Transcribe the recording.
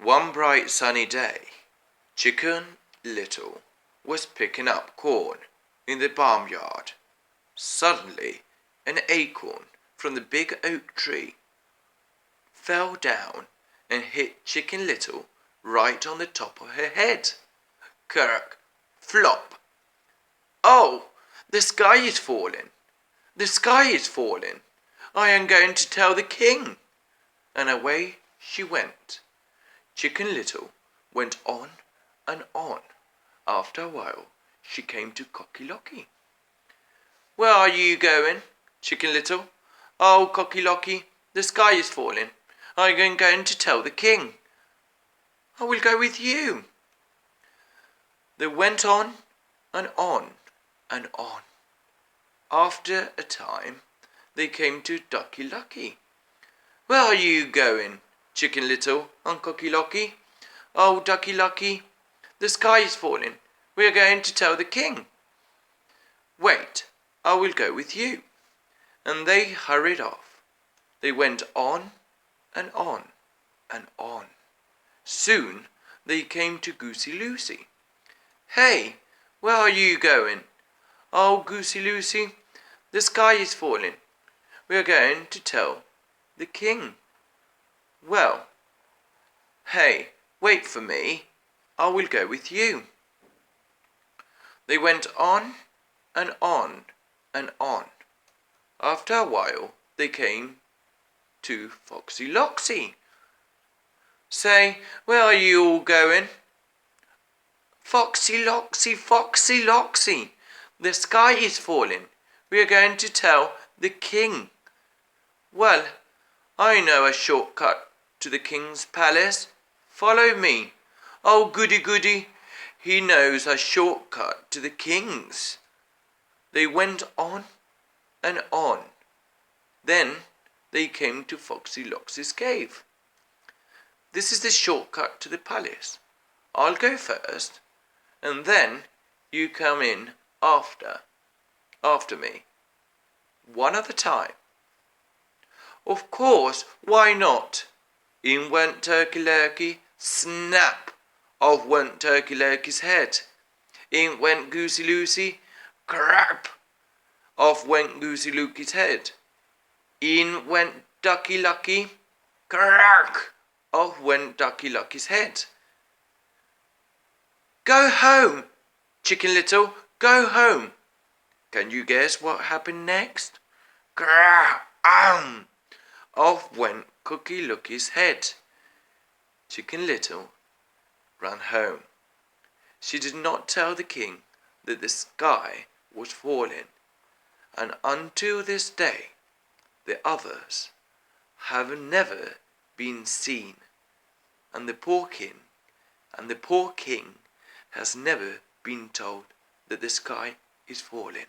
One bright sunny day, Chicken Little was picking up corn in the barnyard. Suddenly, an acorn from the big oak tree fell down and hit Chicken Little right on the top of her head. Kerk! Flop! Oh, the sky is falling! The sky is falling! I am going to tell the king! And away she went. Chicken Little went on and on. After a while, she came to Cocky Locky. Where are you going, Chicken Little? Oh, Cocky Locky, the sky is falling. I am going to tell the king. I will go with you. They went on and on and on. After a time, they came to Ducky Lucky. Where are you going, Chicken Little and Cocky Locky? Oh, Ducky Lucky, the sky is falling. We are going to tell the king. Wait, I will go with you. And they hurried off. They went on and on and on. Soon they came to Goosey Lucy. Hey, where are you going? Oh, Goosey Lucy, the sky is falling. We are going to tell the king. Well, hey, wait for me. I will go with you. They went on and on and on. After a while, they came to Foxy Loxy. Say, where are you all going? Foxy Loxy, Foxy Loxy, the sky is falling. We are going to tell the king. Well, I know a shortcut to the king's palace. Follow me. Oh, goody goody, he knows a shortcut to the king's. They went on and on. Then they came to Foxy Loxy's cave. This is the shortcut to the palace. I'll go first, and then you come in after me. One at a time. Of course, why not? In went Turkey Lurkey, snap! Off went Turkey Lurkey's head. In went Goosey Lucy, crap! Off went Goosey Lucy's head. In went Ducky Lucky, crack! Off went Ducky Lucky's head. Go home, Chicken Little, go home. Can you guess what happened next? Crack! Off went Cookie Looky's head. Chicken Little ran home. She did not tell the king that the sky was falling, and until this day the others have never been seen, and the poor king has never been told that the sky is falling.